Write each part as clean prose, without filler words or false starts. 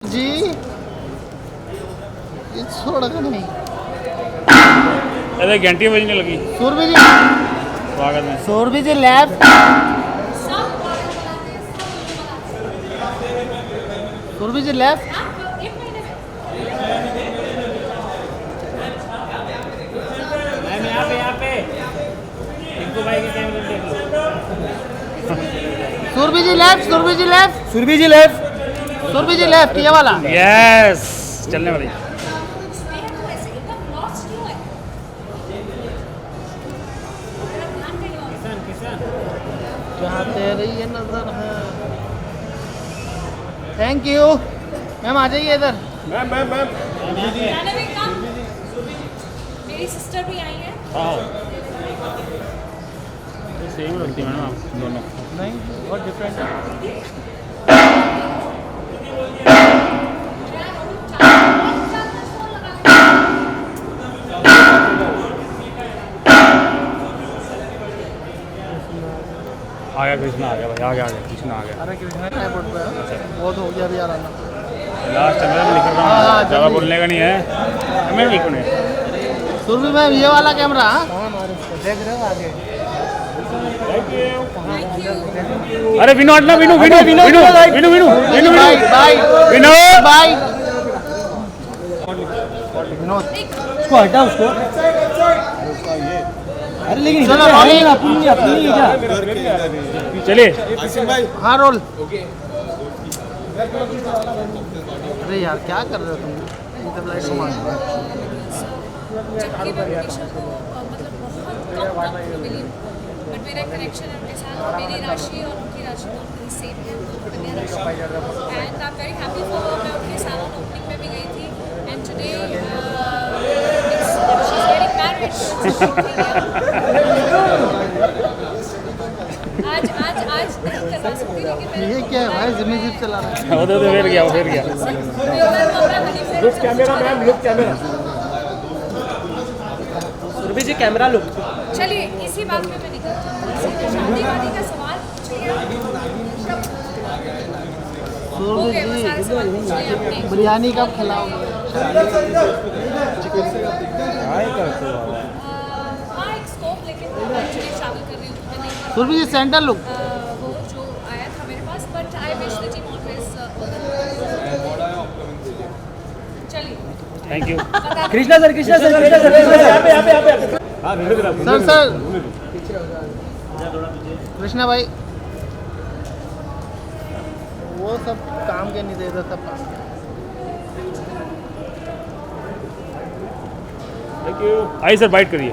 जी ये छोड़ का नहीं अरे घंटी बजने लगी। सूरभी जी स्वागत है। सूरभी जी लेफ्ट सूरभी जी लेफ्ट मैम यहाँ पे टिंकू भाई के कैमरे देख लो। सूरभी जी लेफ्ट सूरभी जी लेफ्ट सुरभि जी लेफ्ट सूरभी जी लेफ्ट ये वाला यस चलने वाली। जहाँ तेरी ये नजर है। थैंक यू मैम आ जाइए इधर। मैम मेरी सिस्टर भी आई है। सेम लगती है मैडम आप दोनों। नहीं बहुत डिफरेंट है। आ गया कृष्णा आ गया भाई आ गया कृष्णा आ गया। अरे कृष्णा एयरपोर्ट पे है। बहुत हो गया अभी आ रहा। लास्ट में मैं निकल रहा हाँ, हूँ ज़्यादा जल्दी। बोलने का नहीं है। मैं एक मिनट सूरभी मैम ये वाला कैमरा हाँ? देख रहे हो आगे अरे विनो हटना विनो विनो विनो विनो विनो विनो विनो बाय बाय विनो बाय उसको हटा उसको। अरे लेकिन चलो, इधर रोलिंग। अपनी नहीं क्या? चलिए। हाँ रोल। अरे यार क्या कर रहे हो तुम इधर लाइट घुमा जबकि मैं मनीषा को मतलब बहुत कम मिली, बट मेरा कनेक्शन है उनके साथ। मेरी राशि और उनकी राशि दोनों सेम है, कन्या राशि। And I am very happy for her. मैं उनके सैलून ओपनिंग में भी गई थी and today she is getting married. आज नहीं करवा सकती लेकिन ये क्या है भाई जिम्मी जिप चला रहा है। वो तो फिर गया वो फिर गया। Look camera ma'am look camera. Surbhi ji camera look. चलिए इसी बात में मैं निकलती हूँ। शादी वादी का सवाल पूछिए। हो सूरभी गए वो जी सारे सवाल पूछ लिए आपने। बिरयानी कब खिलाओगे? हाँ एक स्कोप लेके एक्चुअली ट्रैवल कर रही हूँ तो मैं नहीं सूरभी जी सेंटर लुक वो जो आया था मेरे पास, but I wish the team always चलिए thank you. Krishna sir sir sir Krishna भाई वो सब काम के नहीं दे रहा सब आइए सर बाइट करिए।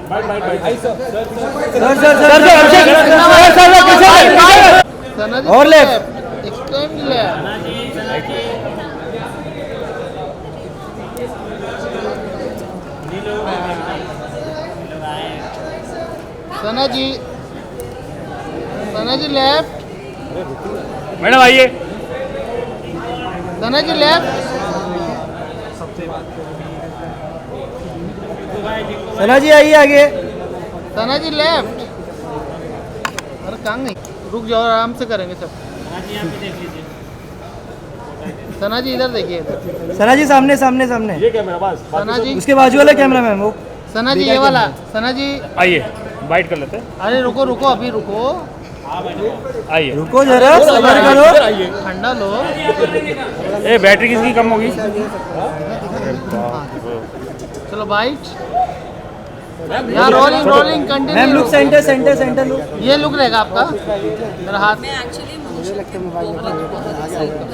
सना जी और left। एक्सटेंड ले सना जी लेफ्ट मैडम आइए। सना जी लेफ्ट सना जी आइए आगे। सना जी लेफ्ट अरे कहाँ गई रुक जाओ आराम से करेंगे सब सना जी इधर देखिए इधर सना जी सामने सामने सामने। ये कैमरा बस। सना जी उसके बाजू वाला कैमरा मैम वो। सना जी ये वाला सना जी आइए बाइट कर लेते हैं। अरे रुको रुको अभी रुको आइए। रुको जरा सबर करो। ठंडा लो ए बैटरी किसकी कम होगी? चलो बाइट यार rolling rolling ma'am continue look centre look. ये लुक रहेगा आपका मेरा हाथ मैं एक्चुअली बहुत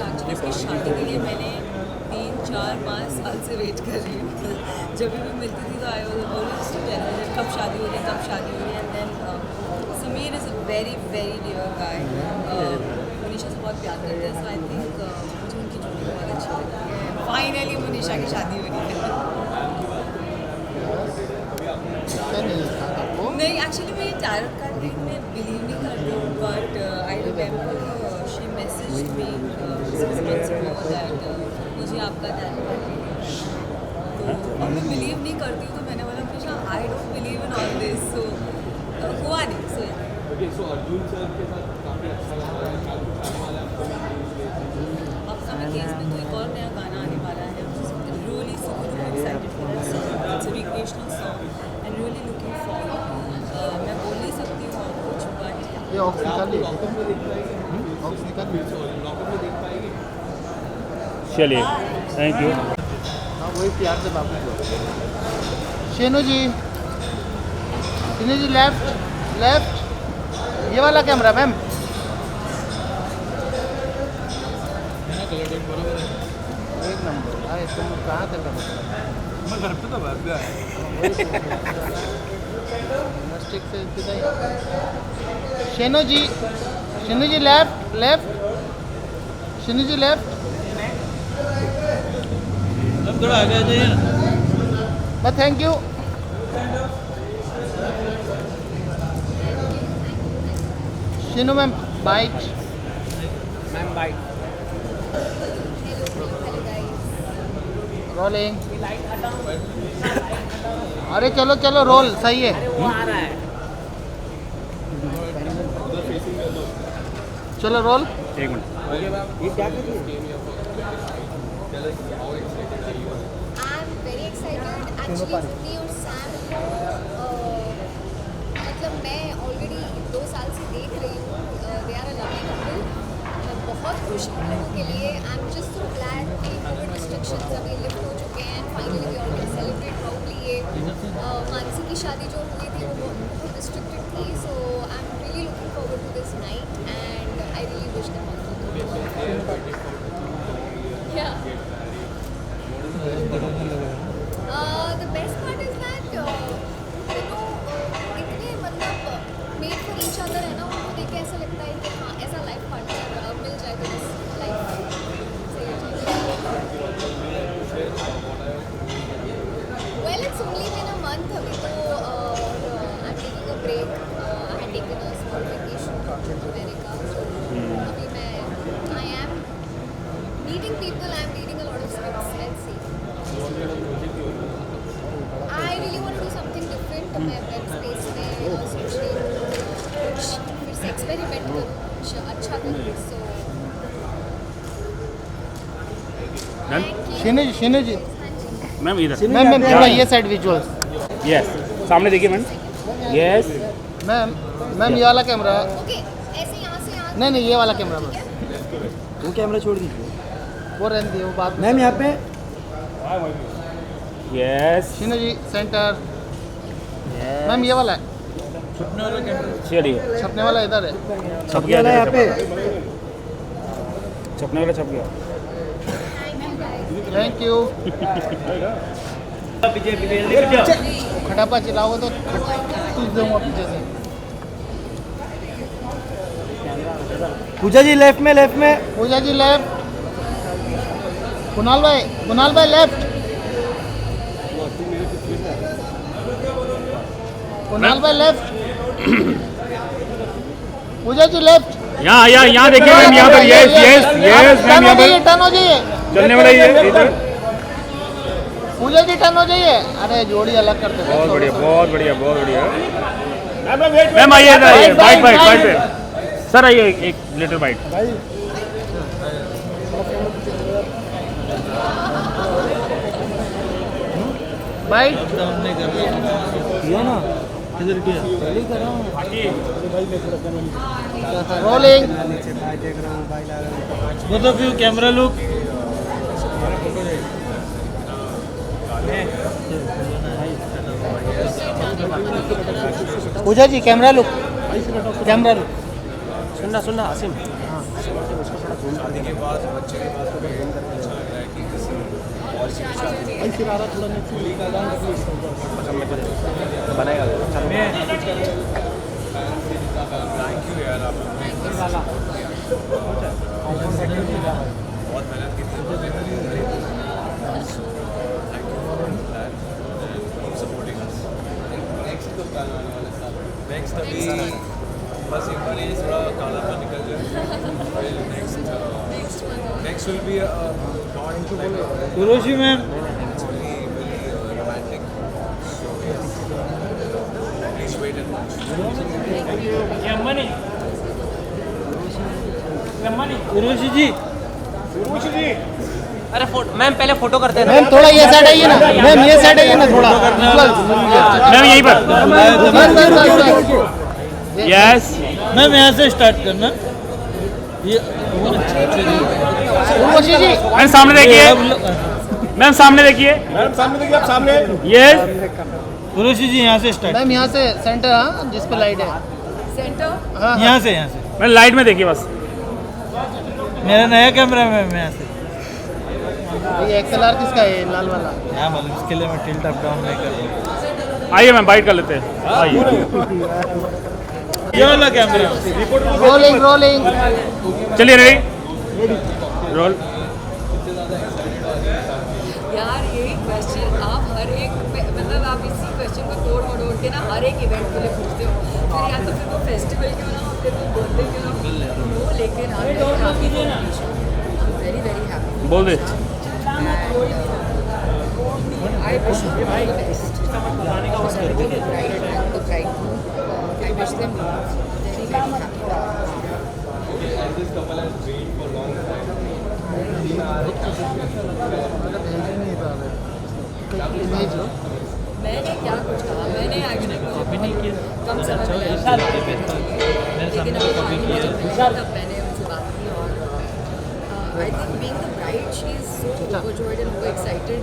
एक्चुअली उसकी शादी के लिए मैंने 3-4-5 साल से वेट कर रही हूँ। जब भी मिलती थी तो I was always to tell her कब शादी हो रही है। And then Sameer is a very very dear guy. Manisha से बहुत प्यार करते हैं, सो आई थिंक मुझे उनकी जोड़ी बहुत अच्छी लगती है। फाइनली मनीषा की शादी हो रही है। नहीं एक्चुअली मैं टैरोट कार्ड रीड में बिलीव नहीं करती हूँ, but I remember she messaged me 6 months ago that मुझे आपका टैरोट कार्ड तो अब मैं बिलीव नहीं करती हूँ, तो मैंने बोला Manisha I don't believe in all this, so हुआ नहीं। सो अर्जुन सर के साथ काफ़ी अच्छा लगा। अपकमिंग डेज में तो एक और नया गाना आने वाला है really super excited for that song it's a recreational song and really looking forward मैं बोल नहीं सकती हूँ और कुछ बट ये ऑक्स निकाल ली ऑक्स निकाल ली चलिए थैंक यू हाँ वही प्यार से बाबू को शेनू जी लेफ्ट लेफ्ट ये वाला कैमरा मैम एक नंबर अरे तुम कहाँ तक मैं घर पे तो बैठ गया स्टिक से सीधा ही Shenu ji left left Shenu ji left अब थोड़ा आगे आ जाइए ना बस thank you Shenu ma'am bite ma'am bye rolling अरे चलो चलो रोल सही है वो आ रहा है चलो रोल एक मिनट ये क्या कर रही है I'm very excited. Actually, Sydney और सैम को मतलब मैं ऑलरेडी 2 साल से देख रही हूँ they are a lovely couple मैं बहुत खुश हूँ लोगों के लिए I am just so glad कि कोविड रिस्ट्रिक्शंस अभी लिफ्ट हो चुके हैं finally we all can celebrate proudly ये मानसी की शादी जो हुई थी वो बहुत रिस्ट्रिक्टेड थी so I am really looking forward to this night and I really wish them all the best part is that इतने मतलब मेड फॉर ईच अदर है ना उनको देख के ऐसा लगता है कि हाँ ऐसा लाइफ पार्टनर मिल जाए तो बस life well it's only been a month अभी तो I am taking a break I had taken a small vacation to America so अभी मैं I am meeting people I am reading a lot of scripts let's see I really want to do something different मैं web space में सोच रही हूँ कुछ फिर से एक्सपेरिमेंट करूँ कुछ अच्छा करूँ सो शेनू जी मैम इधर मैम मैम थोड़ा ये साइड विजुअल्स यस सामने देखिए मैम यस मैम ये वाला कैमरा ओके ऐसे यहाँ से यहाँ नहीं नहीं ये वाला कैमरा बस वो कैमरा छोड़ दीजिए वो रहने दिए वो बात मैम यहाँ पे यस शेनू जी सेंटर मैम ये वाला है चलिए छपने वाला इधर है छप गया यहाँ पे छपने वाला छप गया थैंक यू खटापा चिल्लाओगे तो तुझ दूंगा पीछे से पूजा जी लेफ्ट में पूजा जी लेफ्ट कुणाल भाई लेफ्ट कुणाल भाई लेफ्ट पूजा जी लेफ्ट यहाँ देखिए मैम यहाँ पर यस यस यस मैम यहाँ पर टर्न हो जाइए चलने वाला ये इधर पूजा जी टर्न हो जाइए अरे जोड़ी अलग करते हैं बहुत बढ़िया बहुत बढ़िया बहुत बढ़िया मैम आइए इधर आइए बाइट पे सर आइए एक लिटिल बाइट बाइट किया ना किधर किया पहले कर रहा हूँ rolling both of you camera look Pooja ji camera look सुनना आसिम नेक्स्ट अभी बस एक बार ये थोड़ा कालापन निकल जाए next will be Guruji ma'am romantic so please wait and watch गुरुजी जी अरे मैम पहले फोटो करते हैं मैम थोड़ा ये साइड आइए ना, मैम ये साइड आइए ना थोड़ा। मैम यहीं पर यस मैम यहाँ से स्टार्ट करना ये उर्वशी जी मैम सामने देखिए, मैम सामने देखिए, मैडम सामने देखिए, आप सामने यस उर्वशी जी यहाँ से स्टार्ट मैम यहाँ से सेंटर, हाँ जिस पे लाइट है, सेंटर हाँ यहाँ से मैम लाइट में देखिए बस। मेरा नया कैमरा है मैम यहाँ से ये XLR किसका है, लाल वाला? यहाँ मालूम इसके लिए मैं टिल्ट अप डाउन नहीं कर रहा आइए मैम बाइट कर लेते हैं, आइए। ये वाला कैमरा रोलिंग रोलिंग। चलिए रेडी रोल। यार ये क्वेश्चन आप हर एक मतलब आप इसी क्वेश्चन को तोड़ मरोड़ के ना हर एक इवेंट के लिए पूछते हो, फिर या तो फिर वो फेस्टिवल क्यों ना हो, फिर वो बर्थडे क्यों ना हो, लेकिन आप वेरी वेरी हैप्पी। बोल दे। I wish you all the best. Celebrating the bride and the bridegroom. I wish them very very happy. This couple has waited for long time. Image लो। मैंने क्या कुछ कहा, मैंने एक्चुअली मुझे कम समय मिला, लेकिन अभी पानी में जब मिला तब मैंने उनसे बात की और I think being the bride she is so overjoyed and so excited.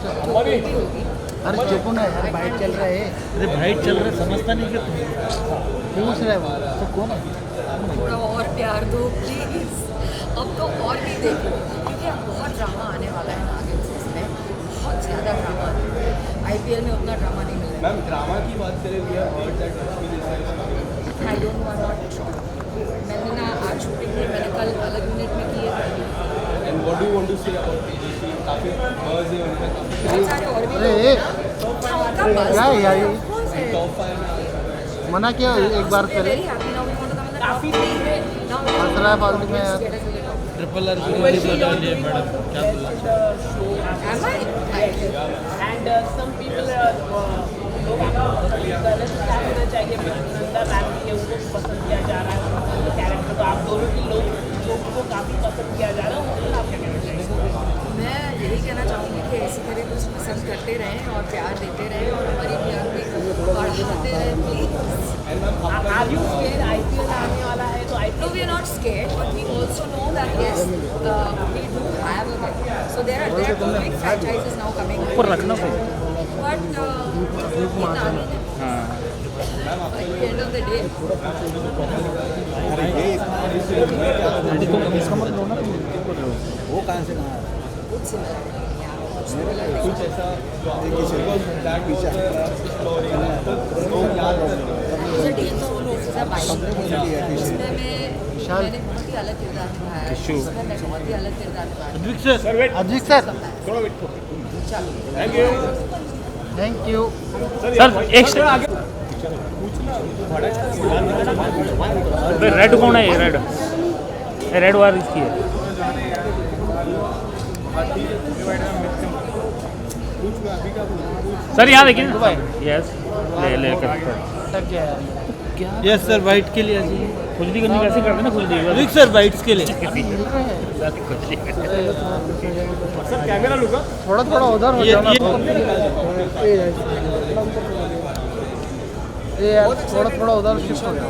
जो कोई भी होगी अरे चुप ना यार, बाइट चल रहा है। अरे भाई चल रहा है, समझता नहीं कि पूछ रहा है वो तो कौन है? थोड़ा और प्यार दो प्लीज, अब तो और भी देखो क्योंकि अब बहुत ड्रामा आने वाला है ना आगे इसमें, बहुत ज़्यादा ड्रामा आने वाला है। IPL में उतना ड्रामा नहीं मिल रहा मैम ड्रामा की बात करें, we have heard that है। I don't know, I am not sure. मैंने ना आज शूटिंग की, मैंने कल अलग यूनिट में की है। and what do you want to say about TGC? काफी buzz है उनका, काफी बहुत सारे और भी अरे लोग ये हैं ना, उनका buzz क्या है यार ये? of course है। top 5 में मना किया एक बार We are पहले। very happy now. We want to come in the top 3. Now we हंस रहा है फालतू में यार। get us in the top. Triple R की रिलीज होने वाली है मैडम, क्या बोलना Am I? and some people लोग गलत क्या होना चाहिए, नंदा मैम के उनको पसंद किया जा रहा है कैरेक्टर, तो आप दोनों की लोगों को काफ़ी पसंद किया जा रहा है, उनको आप क्या कहना चाहिए? मैं यही कहना चाहूँगी कि इसी तरह कुछ पसंद करते रहें और प्यार देते रहें और हमारी प्यार भी बढ़ाते रहें please. Are you scared? IPL आने वाला है तो No, we are not scared, but we also know that yes, we do have a bit. So there are two big franchises now coming. ऊपर रखना But हाँ at the end of the day, कुछ similar नहीं है, कुछ ऐसा that was the story तो लोग याद करते हैं। मुझे DM तो उसमें मैंने बहुत ही अलग किरदार निभाया है, उसमें मैं बहुत ही अलग किरदार निभाया है। Ajit sir thank you. Sir एक रेड कौन है, ये रेड वार इसकी है। सर यहाँ देखिए ना, यस ले कर सर क्या है? यस सर वाइट के लिए जी, खुजली करनी कैसे करते हैं ना, खुजली रुक सर वाइट्स के लिए सर कैमरा लूँगा। थोड़ा थोड़ा उधर हो ये- जाना। ये यार थोड़ा थोड़ा उधर शिफ्ट हो जाओ।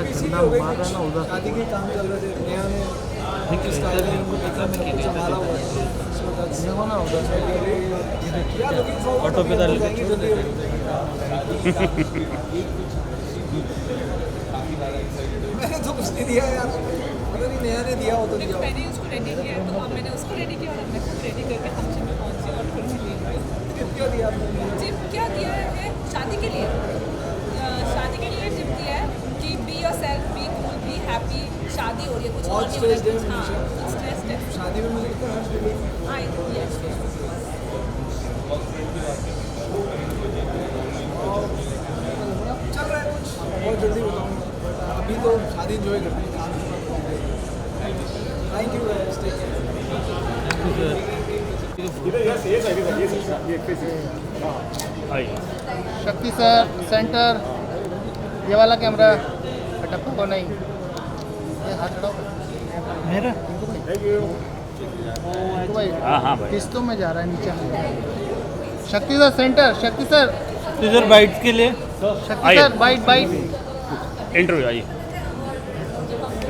शादी के काम चल रहे थे, नेहा ने स्टाइल में उनको मेकअप में संभाला हुआ है। देखो ना उधर। ऑटो पे डाल के मैंने तो कुछ नहीं दिया यार, पता नहीं नेहा ने दिया हो तो दिया हो। मैंने उसको रेडी किया तो अब मैंने उसको रेडी किया और अब मैं खुद रेडी करके फंक्शन में पहुंची और खुशी ली। टिप क्या दिया आपने? टिप क्या दिया है शादी के लिए? शादी के लिए टिप दिया है कि be yourself, be cool, be happy. शादी हो रही है, कुछ और नहीं हो रहा है। हाँ, स्ट्रेस्ड है शादी में मुझे लगता है हाँ, यस चल रहा है कुछ, बहुत जल्दी बताऊंगा, बट अभी तो शादी एंजॉय करते हैं। Thank you guys, take care. आइए शक्ति सर सेंटर, ये वाला कैमरा कटप्पा को नहीं, ये हाथ चढ़ाओ। मेरा इनको भाई हाँ हाँ भाई किस्तों में जा रहा है नीचे। शक्ति सर सेंटर, शक्ति सर, तो इधर बाइट्स के लिए शक्ति आइए। Sir bite bite. इंटरव्यू आइए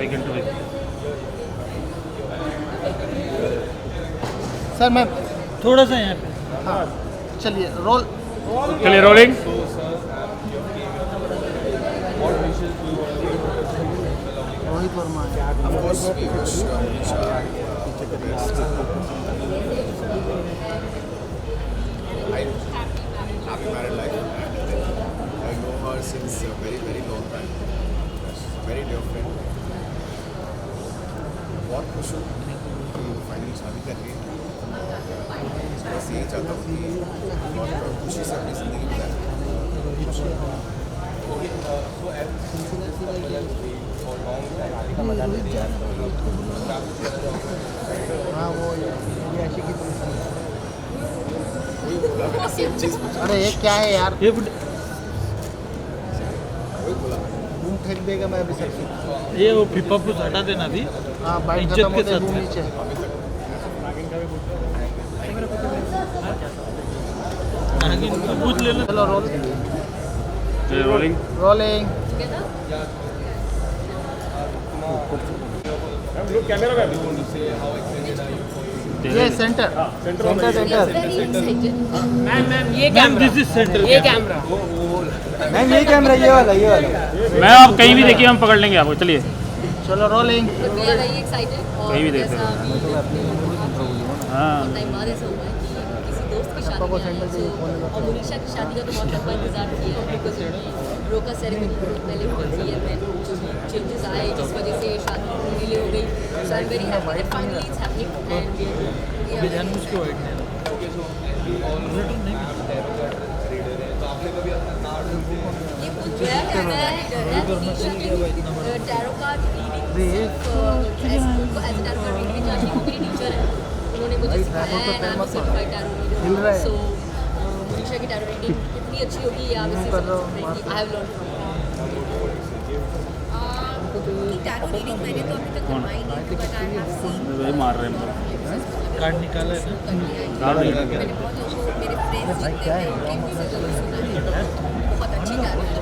एक इंटरव्यू सर मैं थोड़ा सा यहाँ पे हाँ चलिए रोल। चलिए रोलिंग रोहित वर्मा है। Of course, we wish Nisha the best. Happy married life. I know her since a very, very long time. Very dear friend. बहुत खुश हूँ कि फाइनली शादी कर ली। बस यही चाहता हूँ कि बहुत खुशी से अपनी ज़िंदगी गुजारें। हाँ वो ये ऐसी की सेम चीज़ पूछा। अरे ये क्या है यार, ये घूम फेंक देगा मैं अभी सबसे। ये वो पिपा को हटा देना भी हाँ बाइट इज्जत खत्म के होते साथ घूम में। नीचे। आगे पूछ लेना। चलो रोल चलिए rolling rolling. Ma'am look camera ma'am ये सेंटर सेंटर सेंटर। मैम ये ma'am camera, this is centre ये कैमरा। मैम ये कैमरा ये वाला मैं आप कहीं भी देखिए हम पकड़ लेंगे आपको चलिए चलो rolling. But we are very excited और कहीं भी देख जैसा सकते अभी हाँ टाइम बाद ऐसा हुआ है कि किसी दोस्त की शादी में आए, so, और मुनीशा की शादी का तो बहुत लंबा इंतजार किया है बिकॉज रोका सेरेमनी बहुत पहले हुई थी एंड जो भी चेंजेस आए जिस वजह से शादी डिले हो गई, so I am very happy that finally it's happening and ये जानबूझ के वाइट नहीं ये पूछा है टैरो कार्ड रीडिंग को एज टैरो कार्ड रीडिंग जानती हूँ, मेरी टीचर है, उन्होंने मुझे सिखाया है and I am certified tarot reader. So Munisha की टैरो रीडिंग कितनी अच्छी होगी ये आप इससे समझ सकते हैं कि I have learn tarot reading मैंने तो अभी तक करवाई नहीं, बट आई हैव सीन वही मार रहे हैं कार्ड निकाला है ना। कार्ड नहीं मैंने बहुत लोगों को मेरे फ्रेंड्स जितने हैं उनके मुंह से जरूर सुना है, बहुत अच्छी टैरो है।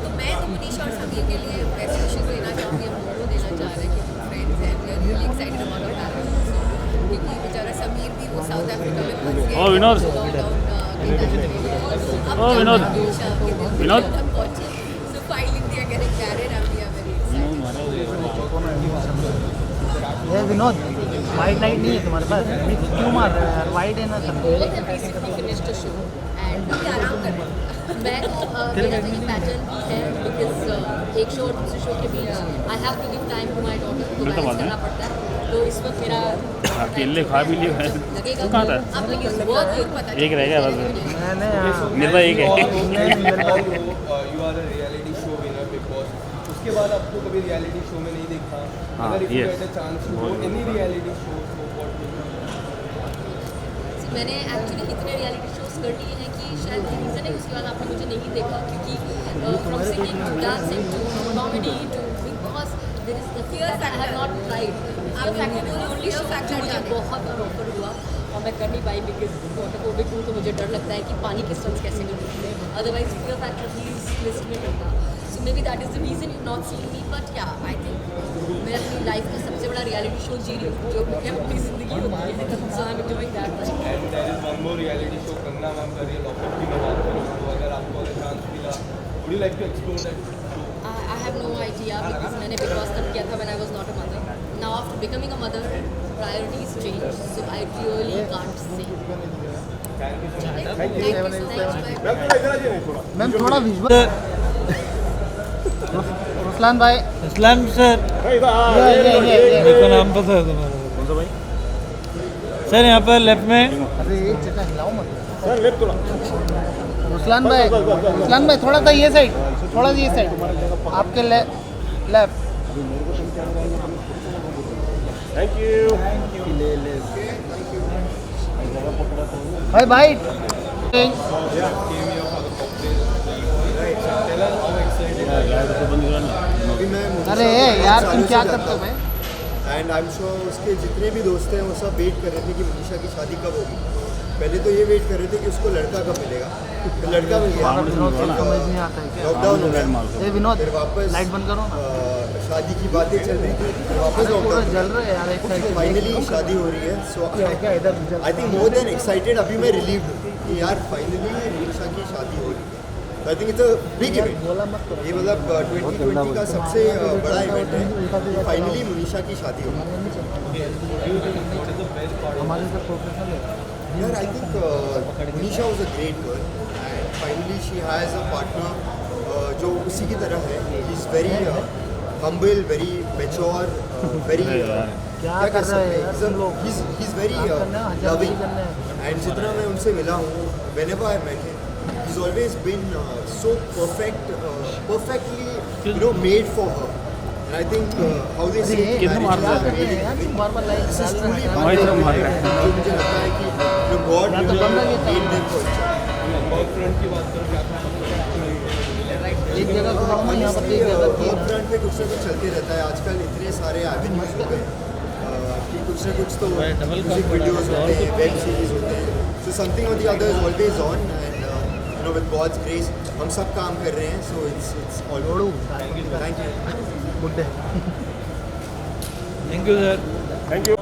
तो मैं तो मनीषा और समीर के लिए बेस्ट विशेस देना चाहूँगी, हम दोनों देना चाह रहे हैं कि हम फ्रेंड्स हैं, we are really excited about our tarot, क्योंकि बेचारा समीर भी वो साउथ अफ्रीका में फंस गया। ओ विनोद ओ विनोद विनोद हम पहुंचे, so finally they are getting married and we are very ये विनोद वाइट लाइट नहीं है तुम्हारे पास, क्यों मार रहे हो यार, वाइट है ना सब। शो एंड आराम कर रहे हैं। मैं तो मेरा तो ये पैटर्न भी है बिकॉज एक शो और दूसरे शो के बीच I have to give time to my daughter, तो बैलेंस करना पड़ता है। तो इस वक्त मेरा अकेले खा भी लिए हैं लगेगा कहाँ था अब लेकिन बहुत देर पता एक रह गया बस मैंने हाँ मेरे पास एक है you are a reality show winner Bigg Boss, उसके बाद आपको कभी रियलिटी शो में नहीं देखा, हाँ, अगर if you yes. Get a chance to go any reality show so what मैंने एक्चुअली इतने रियलिटी शोज कर लिए हैं कि शायद रीज़न है उसके बाद आपने मुझे नहीं देखा, क्योंकि from singing to dancing to comedy to Bigg Boss there is the Fear Factor I have not tried. Fear Factor is only show factor मुझे बहुत बार ऑफर हुआ और मैं कर नहीं पाई बिकॉज वाटरफोबिक हूँ, तो मुझे डर लगता है कि पानी के स्टंट्स कैसे करूँ, otherwise fear factor please list में होगा। So may be that is the reason you not seeing me, but yeah I think मैं अपनी लाइफ का सबसे बड़ा रियलिटी शो जी रही हूँ जो मुझे अपनी ज़िंदगी होती है, so I am doing that. And there is one more reality show Kangana ma'am का रियल ऑफर की मैं बात करूँ तो अगर आपको अगर चांस मिला would you like to explore that? I have no idea because मैंने Big Boss तब किया था when I was not a mother. Now after becoming a mother, priorities change, so I really can't say. Thank you so much. Ma'am थोड़ा इधर आ जाइए थोड़ा। Ma'am थोड़ा visual. Ruslaan भाई इस्लाम सर इधर ये मेरे को नाम पता है तुम्हारा। कौन सा भाई सर यहाँ पर लेफ्ट में अरे ये चटा हिलाओ मत। सर लेफ्ट थोड़ा। रुसलान भाई थोड़ा सा ये साइड, थोड़ा सा ये साइड आपके लेफ्ट। Thank you. भाई भाई बंद करा ना अभी मैं अरे यार तुम क्या करते हो भाई? एंड आई एम श्योर उसके जितने भी दोस्त हैं वो सब वेट कर रहे थे कि मनीषा की शादी कब होगी। पहले तो ये वेट कर रहे थे कि उसको लड़का कब मिलेगा, तो लड़का मिल गया। समझ नहीं आता है क्या? लॉकडाउन हो गया, ए विनोद फिर वापस लाइट बंद करो ना। शादी की बातें चल रही थी, फिर वापस पूरा लॉकडाउन जल रहा है यार एक साइड। फाइनली शादी हो रही है। सो क्या इधर जल I think more than excited अभी मैं रिलीव्ड हूँ कि यार फाइनली मनीषा की शादी हो रही है। I think it's a big event. बोला मत करो। ये मतलब 2020 का सबसे बड़ा इवेंट है। फाइनली मनीषा की शादी हो रही हमारे से प्रोफेशनल है। है। यार I think Manisha was a great girl and finally she has a partner जो उसी की तरह है। He is very humble, very mature, very क्या कर रहे हैं यार तुम लोग? He is very loving and जितना मैं उनसे मिला हूँ whenever I met him, he's always been so perfectly made for her. And I think how they say marriage is a made in heaven. This is truly one जो मुझे लगता है कि God made them for each other. Work front की बात करूँ क्या एक जगह को हम यहाँ पर देख रहे थे। वर्क फ्रंट पे कुछ ना कुछ चलते रहता है। आजकल इतने सारे एवेन्यूज हो गए कि कुछ ना कुछ तो म्यूजिक वीडियोस होते हैं, वेब सीरीज होते हैं। So something or the other is always on and with God's grace हम सब काम कर रहे हैं। So it's all thank you. Good day. Thank you sir. Thank you.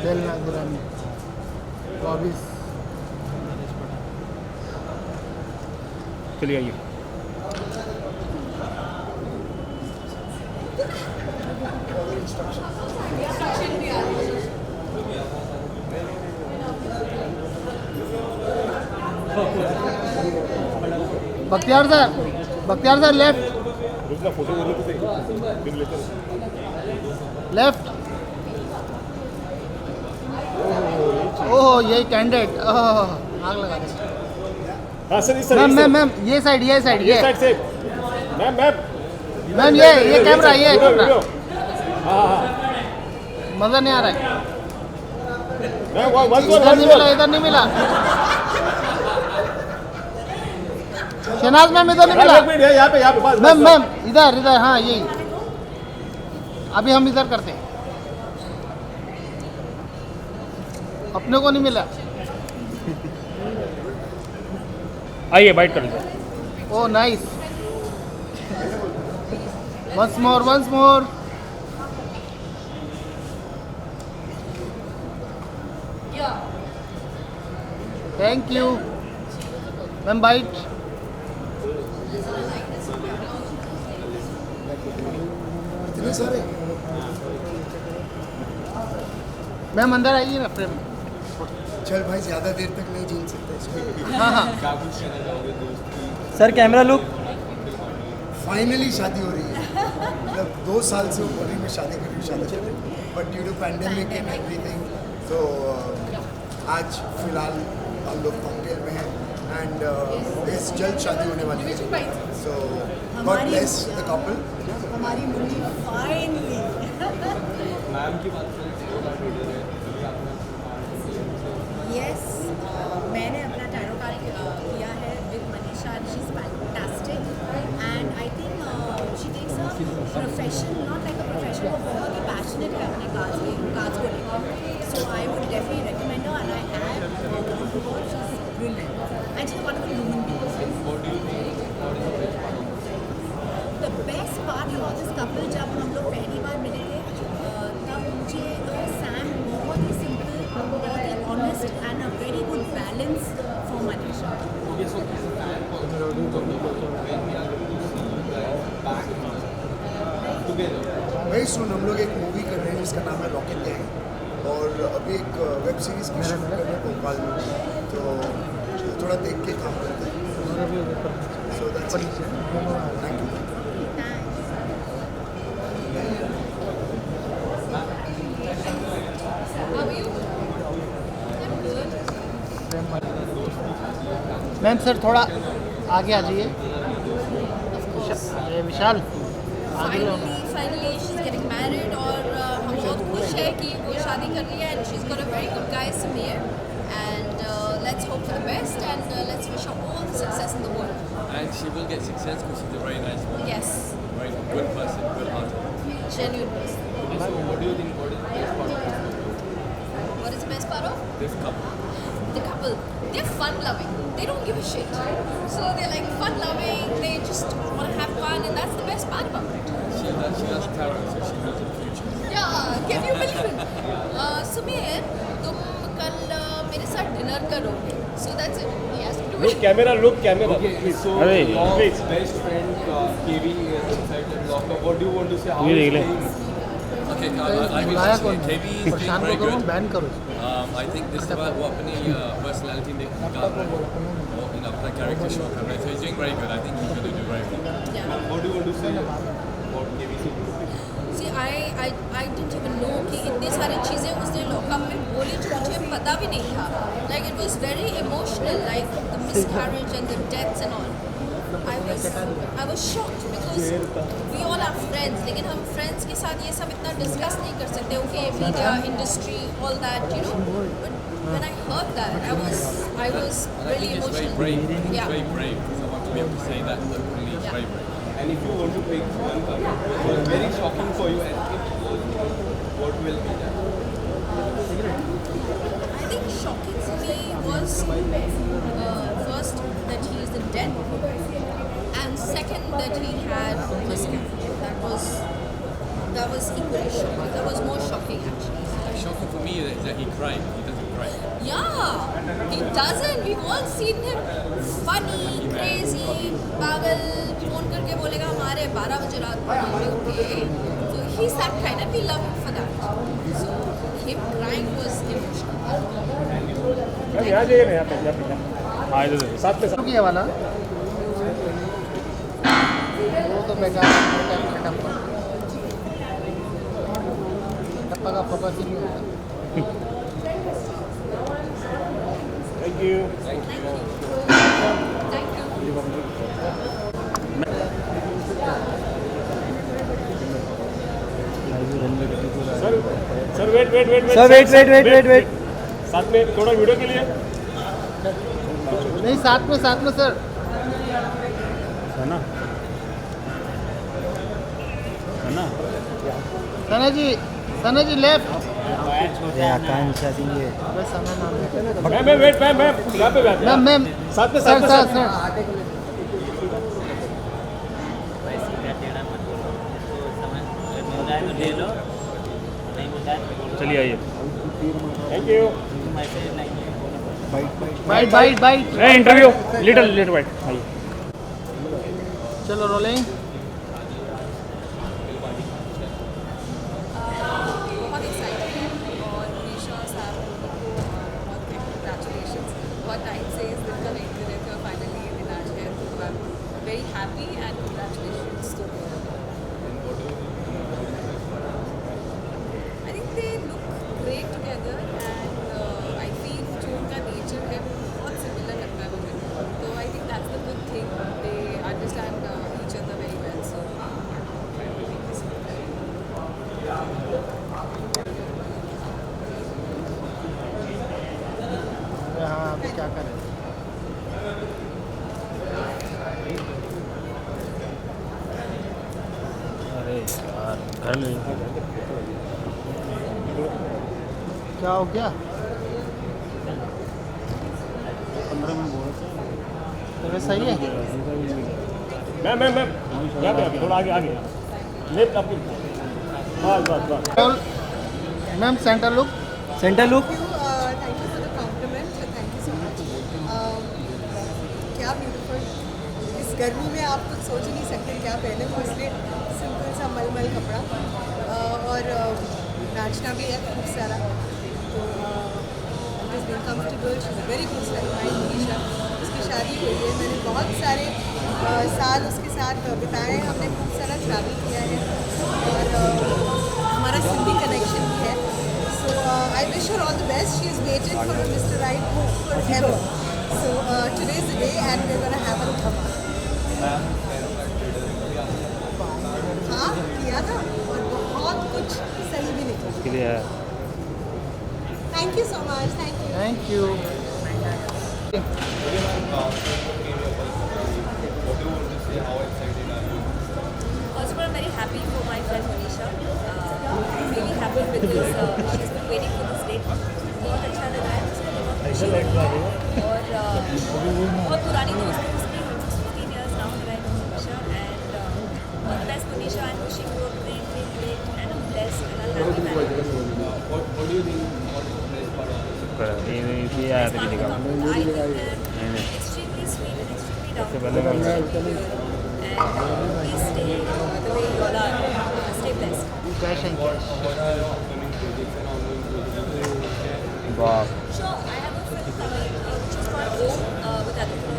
दिल ना गिरानी 24। चलिए आइए। Bakhtiyar sir left left. ओह यही कैंडिडेट आग लगा दे। हाँ सर मैम ये साइड ये साइड से मैम ये कैमरा ये कैमरा हाँ मज़ा नहीं आ रहा है। मैम इधर नहीं मिला शहनाज मैम इधर नहीं मिला। यहाँ पे मैम इधर हाँ यही अभी हम इधर करते हैं। अपने को नहीं मिला। आइए बाइट कर लीजिए। Oh nice. once more thank you ma'am bite. इतने सारे मैम अंदर आइए ना फ्रेम। चल भाई ज़्यादा देर तक नहीं जीत सकते इसमें। हाँ सर कैमरा लुक। फाइनली शादी हो रही है। मतलब 2 साल से वो बोल रही मैं शादी करूँ but due to pandemic and everything तो आज फिलहाल हम लोग कॉकटेल में हैं एंड इस जल्द शादी होने वाली है। सो गॉड ब्लेस द कपल। हमारी मुन्नी फाइनली मैम की बात करें यस मैंने अपना टैरो कार्ड किया है with Manisha. She is fantastic and I think she takes a profession not like a profession. वो बहुत ही पैशनेट है अपने कार्ड्स को लेकर। So I would definitely recommend her and I have gone to her. She is brilliant and she is one of the human beings. The best part about this couple जब हम लोग पहली बार मिले थे तब मुझे सैम बहुत ही सिंपल बहुत ही honest and a very good balance for Manisha. भाई सुन हम लोग एक मूवी कर रहे हैं जिसका नाम है रॉकेट गैंग और अभी एक वेब सीरीज की शूट कर रहे हैं भोपाल में। तो थोड़ा देख के काम करते हैं। So that's it. Thank you. Ma'am sir थोड़ा आगे आ जाइए। Vishal finally she is getting married और हम बहुत खुश है कि वो शादी कर रही है and she is got a very good guy Sameer and let's hope for the best and let's wish her all the success in the world. And she will get success because she's a very nice woman. Yes, Very good person, good hearted. genuine person. So what do you think? What is the best part of this couple? What is the best part of? This couple. The couple? They're fun-loving. They don't give a shit. So they're like fun-loving. They just want to have fun, and that's the best part about it. She does tarot, so she knows the future. Yeah, can you believe it? Sumer, तुम कल मेरे साथ dinner करोगे. So that's it. He has to do Look it. camera, look camera. Okay, so Hey, your please. best friend KV is inside the locker. What do you want to say? How ये is देख ले। playing? Okay, I will बुलाया say कौन? KV is doing परेशान very को करो, good. Ban करो. I think this is about वो अपनी personality निकाल रहा है, वो अपना character show कर रहा है. So he's doing very good. I think he's going to do very well. Yeah. What do you want to say about KV? See, I didn't even know कि इतनी सारी चीज़ें उसने लॉकअप में बोली जो मुझे पता भी नहीं था. Like it was very emotional, like the miscarriage and the deaths and all. I was shocked because we all are friends. लेकिन हम friends के साथ ये सब इतना discuss नहीं कर सकते. Okay, media, industry, all that, you know. But when I heard that, I was And I really think it's very emotional. brave. It's Yeah. very brave for someone to be able to say that openly. It's Yeah. very brave. And if you want to pick one couple, it was very shocking for you. And if it was you, what will be that? I think shocking for me was first that he is in debt, and second that he had miscarriage. That was equally shocking. That was more shocking actually. Shocking for me is that he cried. He doesn't cry. Yeah, he doesn't. We've all seen him funny, crazy, पागल. Phone करके बोलेगा हमारे 12 बजे रात को mummy उठे. So he's that kind, and we love him for that. So him crying was emotional. Ma'am यहाँ जाइए ना, यहाँ पे हाँ इधर से। साथ में ये वाला वो तो बेकार है, टप्पा टप्पा का फोकस ही नहीं होता. Thank you. Thank you. Sir wait Sir, wait. साथ में थोड़ा वीडियो के लिए नहीं, साथ में सर. है ना सना जी लेफ्ट. आकांक्षा दी है. मैम वेट मैम यहाँ पे बैठ मैम साथ में सर. चलिए आइए. Thank you. Bite. Interview little white. आइए. चलो रोलिंग. बहुत एक्साइटेड और हमेशा साहब को बहुत कंग्रेचुलेशंस. बहुत टाइम से इस दिन का वेट कर रहे थे और फाइनली ये दिन आज है, तो I am very happy and congratulations to I think they look great together and I feel जो उनका नेचर है वो बहुत सिमिलर लगता है मुझे. तो I think that's the good thing. They understand each other very well. So हाँ, अभी क्या करें. अरे यार घर में क्या हो गया? 15 मिनट बोल तबीयत सही है? मैम यहाँ पे आगे थोड़ा आगे लेफ्ट आपकी बस. Ma'am centre look. Center look. Thank you for the compliment. Thank you so much. क्या ब्यूटीफुल. इस गर्मी में आप कुछ सोच ही नहीं सकते क्या पहने हो, इसलिए सिंपल सा मलमल कपड़ा और नाचना भी है खूब सारा. तो it is comfortable. She is a very good friend my Isha. उसकी शादी हुई है. मैंने बहुत सारे साल उसके साथ बिताए हैं. हमने खूब सारा ट्रैवल किया है और हमारा सिंधी कनेक्शन भी है. So I wish her all the best. She has waited for Mr. Right forever. So today is the day, and we're gonna have a धमाल. हाँ किया था और बहुत कुछ सही भी निकला. के लिए Thank you so much. Thank you. Thank you. What do you want to say? How excited are you? First of all, I'm very happy for my friend Manisha. I'm really happy because she's been waiting for this date. बहुत अच्छा लग रहा है मुझे, बहुत खुशी हो रही है और बहुत पुरानी दोस्ती उसकी 15 years now that I know Manisha and all the best Manisha. I'm wishing you a great and a blessed and a happy marriage. What do you think? What is the best part of this? ये आया था किसी का I think they're extremely sweet and extremely down to earth and please stay the way you all are. Stay blessed. Cash and cash Upcoming projects and ongoing projects. वाह Sure, I have a film coming which is called Om with Aditya.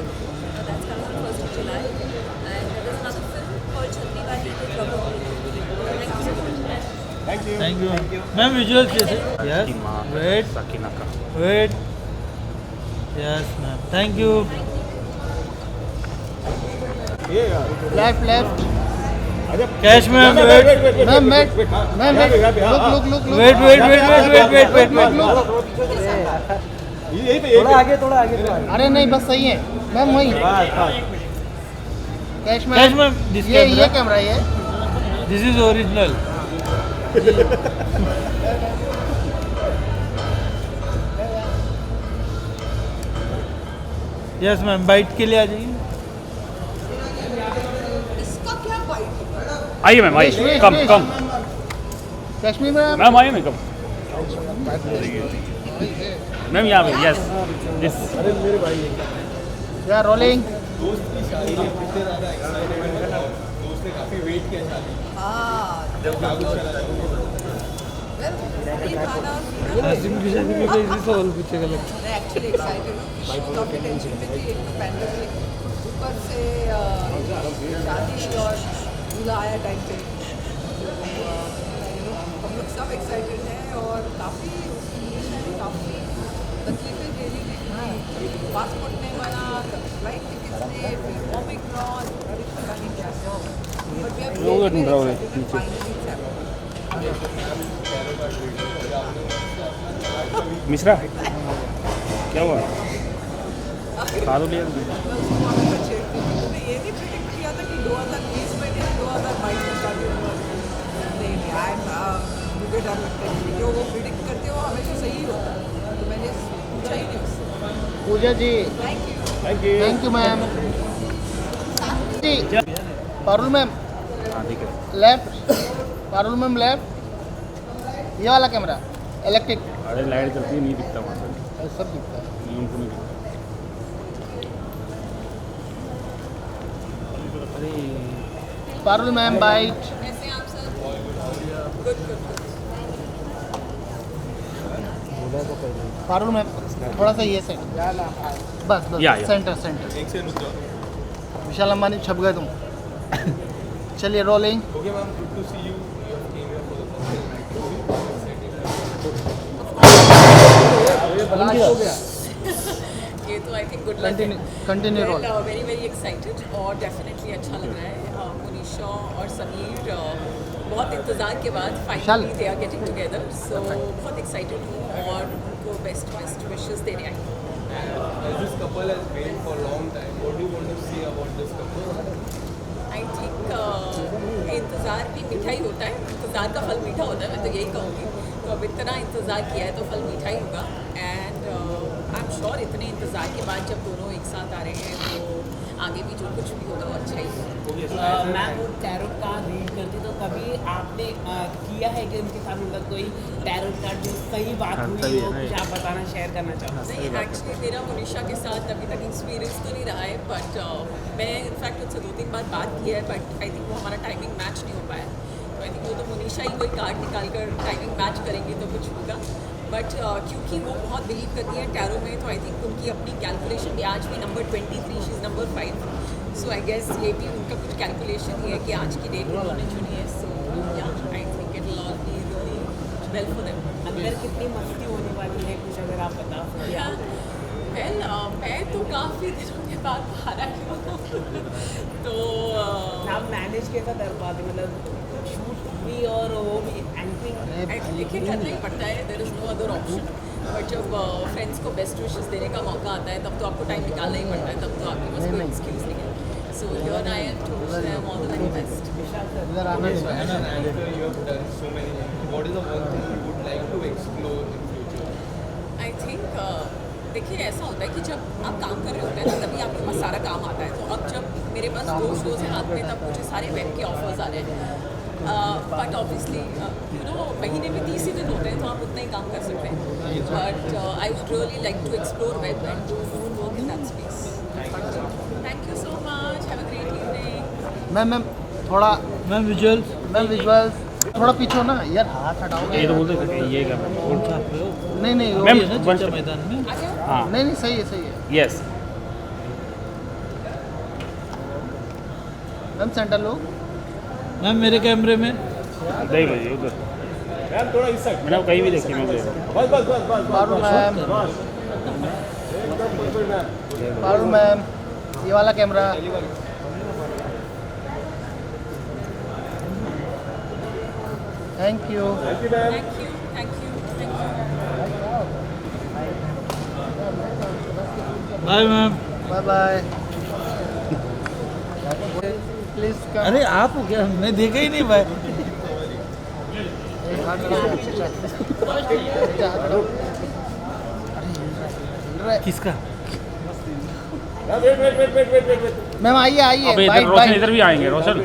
That's coming on 1st of July. And there's another film called Chhatri Wali with Raghu. Thank you so much. Thank you ma'am visuals कैसे yes wait Sakina का wait yes ma'am thank you left left cash ma'am wait ma'am ma'am look wait wait wait wait wait wait wait अरे नहीं बस सही है ma'am वही cash cash ma'am this ये camera ये this is original yes ma'am bite के लिए आ जाइए आइए मैम आइए कम कम कश्मीर में मैम आइए मैम कम मैम यहाँ पे यस दिस या रोलिंग दोस्त की शादी में कितने ज़्यादा एक्साइटेड हो और दोस्त ने काफ़ी वेट किया शादी नासिम की शादी में इसी सवाल पूछेगा लगता मैं एक्चुअली एक्साइटेड हूँ काफ़ी टेंशन में थी एक तो पैंडेमिक ऊपर से शादी और दूल्हा आया टाइम पे तो हम लोग सब एक्साइटेड हैं और काफ़ी काफ़ी तकलीफें झेली थी पासपोर्ट नहीं बना फ्लाइट टिकट्स नहीं ओमिक्रॉन पता नहीं क्या मिश्रा क्या हुआ खा तो लिया ये नहीं प्रिडिक्ट किया था कि 2020 में नहीं 2022 में शादी होगा नहीं आई मुझे डर लगता है कि जो वो प्रिडिक्ट करते हो हमेशा सही होता है तो मैंने पूछा ही नहीं उससे Pooja ji thank you ma'am ji Parul ma'am हाँ ठीक है लेफ्ट पारुल मैम लेफ्ट ये वाला कैमरा इलेक्ट्रिक अरे लाइट चलती है नहीं दिखता वहाँ से सब दिखता है नहीं उनको नहीं दिखता अरे पारुल मैम बाइट कैसे हैं आप सब? पारुल मैम थोड़ा सा ये सेट बस या। सेंटर सेंटर एक से रुक जाओ विशाल अंबानी छप गए तुम चलिए rolling okay ma'am good to see you came here for the last हो गया ये तो I think good luck continue roll very very excited और डेफिनेटली अच्छा लग रहा है मुनीशा और समीर बहुत इंतज़ार के बाद finally they are getting together so बहुत एक्साइटेड हूँ और उनको बेस्ट विशेस देने आई हूँ This couple has been for a long time. What do you want to say about this couple? I think इंतज़ार भी मीठा ही होता है इंतज़ार का फल मीठा होता है मैं तो यही कहूँगी तो अब इतना इंतज़ार किया है तो फल मीठा ही होगा एंड आई एम श्योर इतने इंतज़ार के बाद जब दोनों एक साथ आ रहे हैं तो आगे भी जो कुछ भी होगा वो अच्छा ही होगा मैम वो टैरोट कार्ड रीड करती तो कभी आपने किया है कि उनके साथ मतलब कोई टैरोट कार्ड जो सही बात हुई हो कुछ आप बताना शेयर करना चाहो नहीं एक्चुअली मेरा मुनीशा के साथ अभी तक एक्सपीरियंस तो नहीं रहा है बट मैं इनफैक्ट उनसे 2-3 बार बात की है बट आई थिंक वो हमारा टाइमिंग मैच नहीं हो पाया तो आई थिंक वो तो मुनीशा ही कोई कार्ड निकाल कर टाइमिंग मैच करेंगी तो कुछ होगा बट क्योंकि वो बहुत बिलीव करती है टैरो में तो आई थिंक उनकी अपनी कैलकुलेशन भी आज भी number 23 she is number 5 so I guess ये भी उनका कुछ कैलकुलेशन ही है कि आज की डेट उन्होंने चुनी है सो या I think it will all be really well for them अंदर कितनी मस्ती होने वाली है कुछ अगर आप बता वेल मैं तो काफ़ी दिनों के बाद बाहर आई हूँ तो आप मैनेज कैसा कर पाते मतलब शूट भी और वो भी एंकरिंग देखिए करना ही पड़ता है there is no other option but जब फ्रेंड्स को बेस्ट विशेस देने का मौका आता है तब तो आपको टाइम निकालना ही पड़ता है, तब तो आपके पास कोई एक्सक्यूज नहीं है. So here I am to wish them all the very best. इधर आना As an actor, you have done so many. What is the one thing you would like to explore in future? I think देखिए ऐसा होता है कि जब आप काम कर रहे होते हैं ना तभी आपके पास सारा काम आता है. तो अब जब मेरे पास 2 शोज़ हैं हाथ में तब मुझे सारे वेब के ऑफर्स आ रहे हैं. बट ऑब्वियसली महीने में 30 ही दिन होते हैं तो आप उतना ही काम कर सकते हैं. But I would really like to explore web and do work in that space. Thank you so much. Have a great evening. Ma'am थोड़ा मैम विजुअल्स मैम विजुअल्स थोड़ा पीछे हो ना यार, हाथ हटाओगे. ये तो बोलते थे ये क्या नहीं नहीं वो- मैम चर्चा मैदान में. हाँ नहीं नहीं सही है. यस मैम सेंटर लो. मैम मेरे कैमरे में. देख लीजिए उधर. मैम थोड़ा इस साइड मैंने कहीं भी देखी मैं पारू मैम, पारू मैम ये वाला camera. Thank you. Thank you. Thank you. Thank you. Bye ma'am. Bye bye. Please come. अरे आप हो क्या, मैं देखा ही नहीं भाई. किसका? मैम आइए आइए. अबे इधर बाइट रोशन बाइट. इधर भी आएंगे रोशन.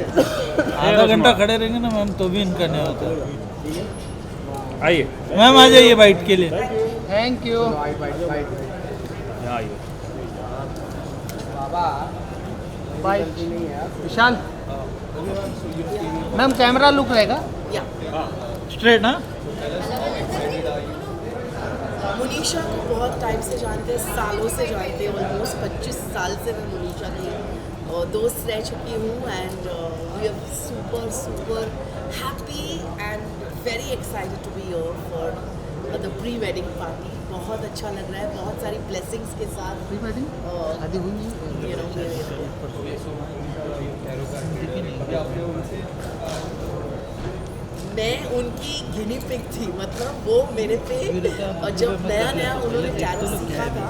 आधा घंटा खड़े रहेंगे ना मैम तो भी इनका नहीं होता. आइए मैम आ जाइए बाइट के लिए. Thank you. यहाँ आइए. बाइट. विशाल मैम कैमरा लुक रहेगा. स्ट्रेट ना. मुनीशा को बहुत टाइम से जानते हैं, सालों से जानते हैं. ऑलमोस्ट 25 साल से मैं मुनीशा की दोस्त रह चुकी हूँ. And we are super super happy and very excited to be here for the pre wedding party. बहुत अच्छा लग रहा है, बहुत सारी ब्लेसिंग्स के साथ. प्री वेडिंग शादी हुई नहीं. You know, मैं उनकी गिनी पिग थी. मतलब वो मेरे पे जब नया नया उन्होंने टैरो सीखा था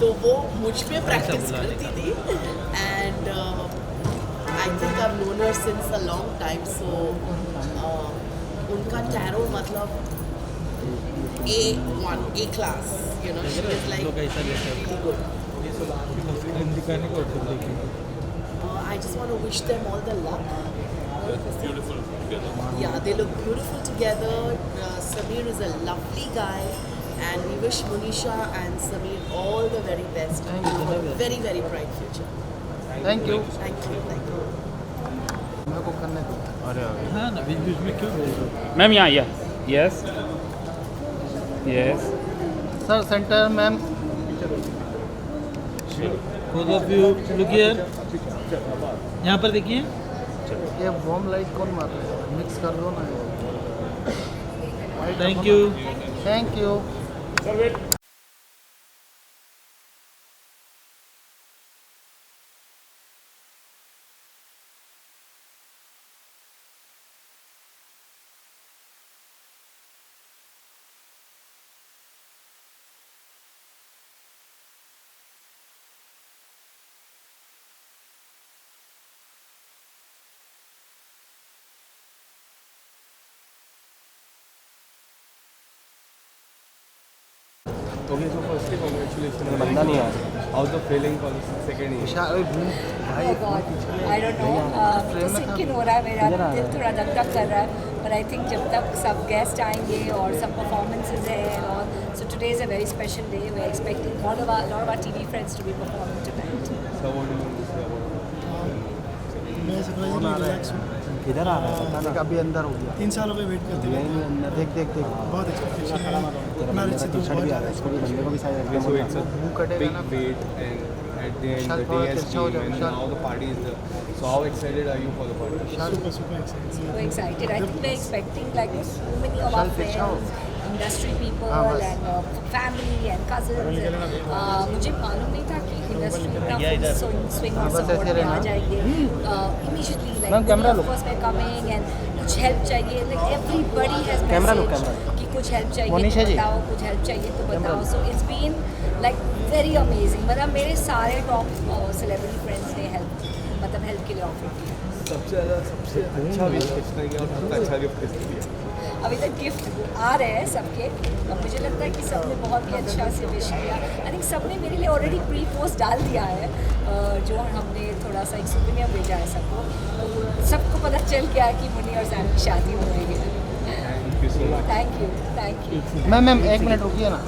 तो वो मुझ पे प्रैक्टिस करती थी. And I think I known her since a long time. So उनका टैरो मतलब A1 A class. You know, she is like really good. I just want to wish them all the luck. Beautiful together. Yeah, they look beautiful together. Sameer is a lovely guy, and we wish Munisha and Sameer all the very best. For a very, very bright future. Thank you. Thank you. Thank you. मेरे को करने दो. अरे हाँ ना बीच बीच में क्यों बोल रहे हो? मैम यहाँ yes yes. Sir centre ma'am. Both of you look here. यहाँ पर देखिए. ये वॉर्म लाइट कौन मार रहा है? मिक्स कर दो ना. Thank you. Thank you. Okay, so firstly, congratulations. बंदा नहीं आया. How's the feeling for the second year? भाई आई डोंट नो तो सिक्किन हो रहा है. मेरा दिल थोड़ा धक धक कर रहा है. पर आई थिंक जब तक सब गेस्ट आएंगे और सब परफॉर्मेंसेज हैं और so today is a very special day. We are expecting lot of our TV friends to be performing tonight. So what do you want to say about मैं surprisingly relax हूँ. किधर आ रहा है पता नहीं. अभी अंदर हो गया. 3 सालों पे वेट करते हुए देख देख देख. बहुत एक्सपेक्टेशन है. मैरिज से दूर बहुत ज़्यादा बंदे को भी शायद it? So it's a मुंह कटेगा big ना. wait, and at the end, the थोड़ा day has तिरछा हो came, जाओ, and Vishal. now the party is there. So how excited are you for the party? Super super excited. So excited. I think we're expecting like so many of our friends, industry people हाँ, बस. and family and cousins. And, मुझे मालूम नहीं था कि industry इतना swing और बस ऐसे support में रहना. आ जाएंगे. Immediately like ma'am, camera low. of course we're coming and कुछ हेल्प चाहिए, लाइक एवरीबडी हैज मैसेज कि कुछ हेल्प चाहिए मोनिशा तो जी। बताओ, कुछ हेल्प चाहिए तो बताओ. So it's been like very amazing. मतलब मेरे सारे टॉप सेलिब्रिटी फ्रेंड्स ने हेल्प के लिए ऑफर किया. सबसे अच्छा गिफ्ट किसने किया और सबसे अच्छा गिफ्ट किसने दिया? अभी तक गिफ्ट आ रहे हैं सबके, और मुझे लगता है कि सबने बहुत ही अच्छा से विश किया. आई थिंक सबने मेरे लिए ऑलरेडी प्री पोस्ट डाल दिया है, जो हमने थोड़ा सा एक सुविनियर भेजा है सबको. तो सबको पता चल गया कि मुन्नी और सैम की शादी हो रही है. Thank you so much. Thank you. Ma'am एक मिनट रुकिए ना.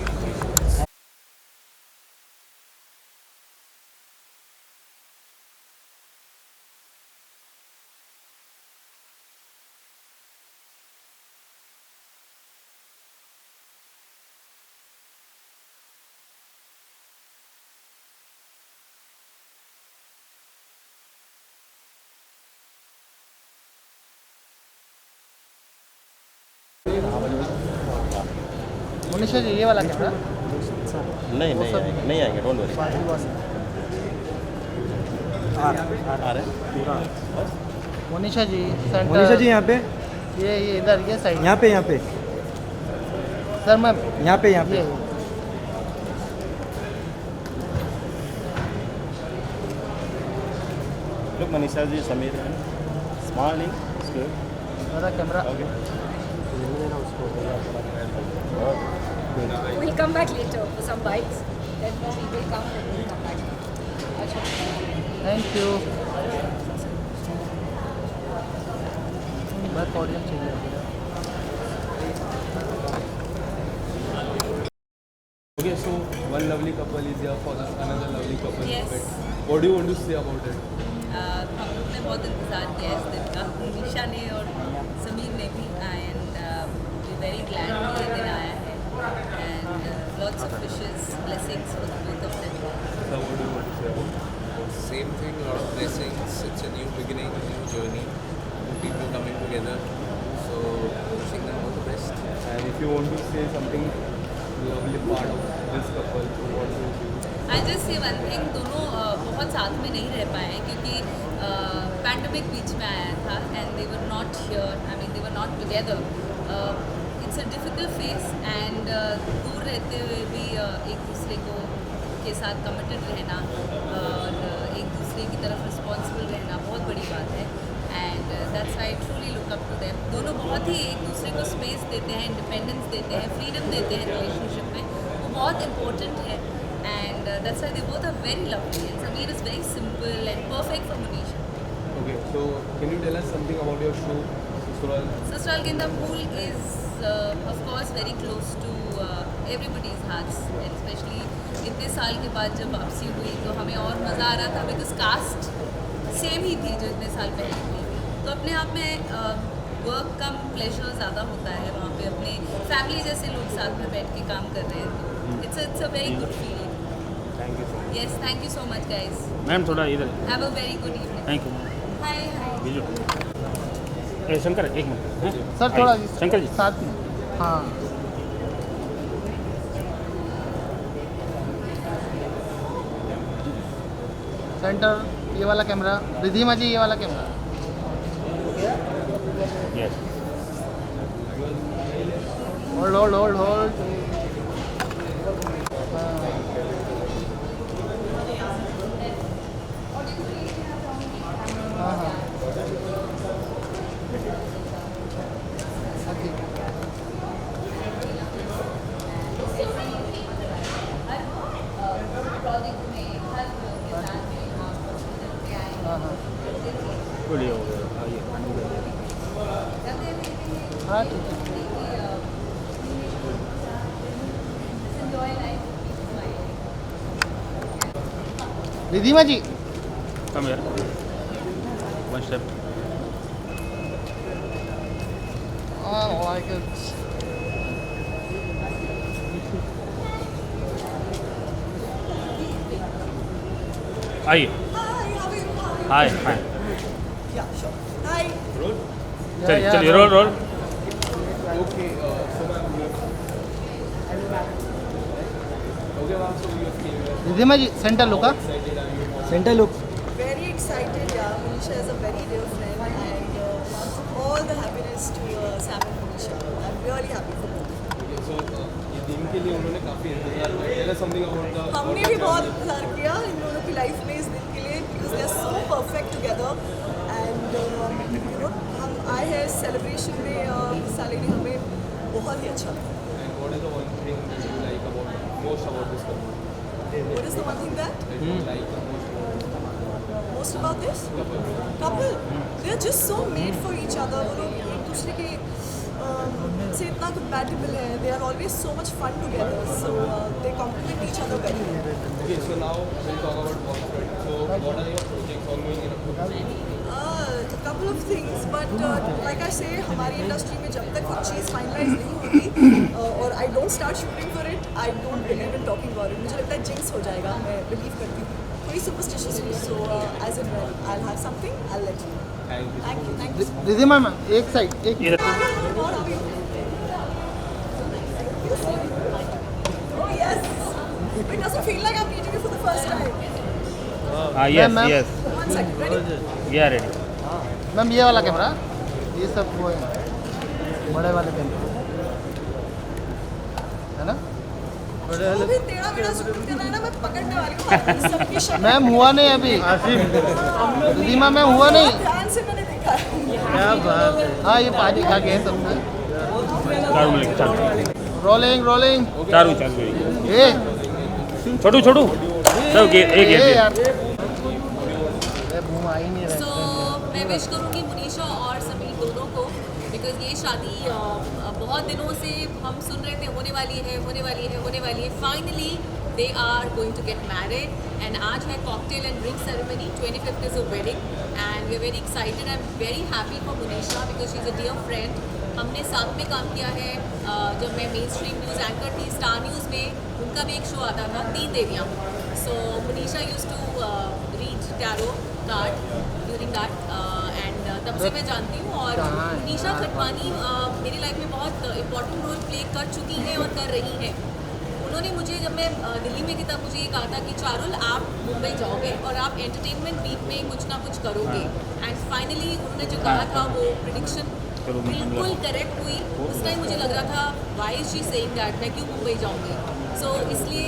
मोनिशा जी ये वाला कैमरा. नहीं आएंगे, डोंट वरी. आ रहे मोनिशा जी सेंटर. मोनिशा जी यहाँ पे, ये इधर ये साइड. यहाँ पे सर मैम यहाँ पे ये लुक मनीषा जी, समीर स्माइलिंग, मेरा camera. We'll come back later for some bites. Then we will come and we'll come back. अच्छा. Thank you. बस ऑडियंस चाहिए. Okay, so one lovely couple is here for another lovely couple. Yes. What do you want to say about it? हम लोग ने बहुत इंतज़ार किया है इस दिन का, निशा ने और समीर ने भी. एंड वी वेरी ग्लैड कि ये दिन आया है. And lots of wishes, blessings for the both of them. So what do you want to say about it? Same thing, a lot of blessings. It's a new beginning, a new journey. People coming together. So wishing them all the best. And if you want to say something lovely part of this couple, so what do you do? I just say one thing, दोनों बहुत साथ में नहीं रह पाए हैं क्योंकि pandemic बीच में आया था. And they were not here, I mean they were not together. It's a difficult face. And दूर रहते हुए भी एक दूसरे को के साथ कमिटेड रहना और एक दूसरे की तरफ रिस्पॉन्सिबल रहना बहुत बड़ी बात है. And that's I truly look up to them. दोनों बहुत ही एक दूसरे को स्पेस देते हैं, इंडिपेंडेंस देते हैं, फ्रीडम देते हैं रिलेशनशिप में. वो बहुत इंपॉर्टेंट है. And that's why they both are very lovely. And Sameer is very simple and perfect for Monisha. Okay, so can you tell us something about your show, Sasural? Sasural Ginda Pool is, of course, very close to everybody's hearts. And especially इतने साल के बाद जब वापसी हुई तो हमें और मज़ा आ रहा था बिकॉज कास्ट सेम ही थी जो इतने साल पहले थी. तो अपने आप में वर्क कम प्लेजर ज़्यादा होता है. वहाँ पे अपने फैमिली जैसे लोग साथ में बैठ के काम कर रहे हैं. तो it's a very good feeling. Thank you. Yes, thank you so much, guys. Ma'am थोड़ा इधर. Have a very good evening. Thank you. Hi, hi. Biju. Shankar एक मिनट. सर थोड़ा शंकर जी साथ में. हाँ सेंटर ये वाला कैमरा. रिधिमा जी ये वाला कैमरा. यस. होल्ड. हाँ बढ़िया हो गया. आइए. हाँ ठीक है. रिधिमा जी कम यार. One step. like it. आइए. Hi hi. चलिए roll. Okay, so ma'am, okay, ma'am, so you came. Ridhima ji centre look. Centre look. Very excited, yeah. Monisha is a very dear friend and lots of all the happiness to Sam and Monisha. I'm really happy for them. So ये दिन के लिए उन्होंने काफ़ी इंतजार किया. Tell us something about the. हमने भी बहुत इंतजार किया इन दोनों की लाइफ में इस दिन के लिए because they are so perfect together and you know हम आए हैं सेलिब्रेशन में साले ने हमें बहुत ही अच्छा लगा. And what is the one thing that you like most about this couple? What is the one thing that You like most about this couple? They are just so made for each other. वो लोग एक दूसरे के से इतना compatible है. They are always so much fun together. So they complement each other very well. Okay, so now we'll talk about Oxford. So what are your projects ongoing in Oxford? A couple of things, but like I say, हमारी industry में जब तक कुछ चीज़ finalise नहीं होती और I don't start shooting for it, I don't believe in talking about it. मुझे लगता है jinx हो जाएगा. मैं believe करती हूँ. थोड़ी superstitious हूँ. So as and when I'll have something, I'll let you know. Thank you. Thank you. दीदी मैम एक साइड एक What are we? Oh yes. It doesn't feel like I'm meeting you for the first time. yes ma'am. yes One second. Ready? yeah ready ma'am ये वाला camera ये सब वो है बड़े वाले कैमरे है ना वो भी टेढ़ा मेढ़ा शूट करना है ना, मैं पकड़ने वाली हूँ सबकी शक्ल. मैम हुआ नहीं अभी दीदी मैम हुआ नहीं. ध्यान से मैंने देखा. क्या बात है. हाँ ये पाजी खा के है सबसे. चारू मिनट चालू रोलिंग रोलिंग चारू चालू ए छोटू छोटू सब एक यार घूम आ ही नहीं सो रहा. मैं विश करूँगी मुनीशा और समीर दोनों को बिकॉज ये शादी बहुत दिनों से हम सुन रहे थे होने वाली है होने वाली है होने वाली है. Finally they are going to get married and आज है cocktail and drink ceremony. 25th is a wedding and we are very excited. I am very happy for Munisha because she is a dear friend. हमने साथ में काम किया है. जब मैं मेन स्ट्रीम न्यूज़ एंकर थी स्टार न्यूज़ में, उनका भी एक शो आता था 3 देवियाँ. So Munisha use to read tarot card during that and तब से मैं जानती हूँ. और मुनीशा खटवानी मेरी लाइफ में बहुत इंपॉर्टेंट रोल प्ले कर चुकी हैं और कर रही हैं. उन्होंने मुझे जब मैं दिल्ली में थी तब मुझे ये कहा था कि चारुल आप मुंबई जाओगे और आप एंटरटेनमेंट वीक में कुछ ना कुछ करोगे. एंड फाइनली उन्होंने जो कहा था वो प्रेडिक्शन बिल्कुल करेक्ट हुई. उस टाइम मुझे लग रहा था why is she saying that, मैं क्यों मुंबई जाऊँगी. सो इसलिए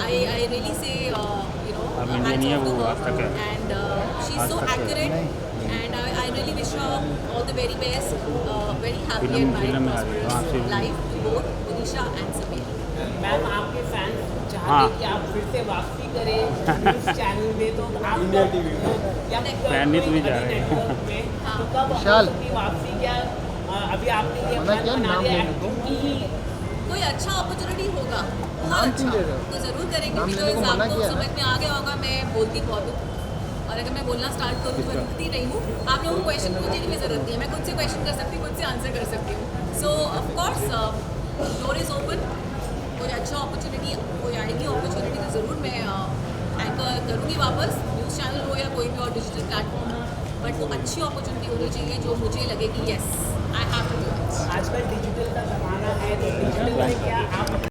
I really say you know hats off to her and she is so accurate and I really wish her all the very best, very happy and prosperous life to both Munisha and Sameer. Ma'am आपके fans चाहते कि आप फिर से वापसी करें इस channel में, तो आप इंडिया टीवी या फैन नहीं तुम्हें जा रहे हैं. तो कब आपकी वापसी क्या अभी आपने ये प्लान बना लिया कि कोई अच्छा अपॉर्चुनिटी होगा बहुत अच्छा तो ज़रूर करेंगे. बिकॉज आपको समझ में आ गया होगा मैं बोलती बहुत हूँ और अगर मैं बोलना स्टार्ट करूँ तो मैं रुकती नहीं हूँ. आप लोगों को क्वेश्चन पूछने की भी ज़रूरत नहीं है. मैं खुद से क्वेश्चन कर सकती हूँ, खुद से आंसर कर सकती हूँ. So of course door is open. कोई अच्छा अपॉर्चुनिटी कोई आएगी अपॉर्चुनिटी तो ज़रूर मैं एंकर करूँगी वापस, न्यूज़ चैनल हो या कोई भी और डिजिटल प्लेटफॉर्म हो. बट वो अच्छी अपॉर्चुनिटी होनी चाहिए जो मुझे लगे कि yes I have to do it. आजकल डिजिटल का ज़माना है, तो डिजिटल में क्या आप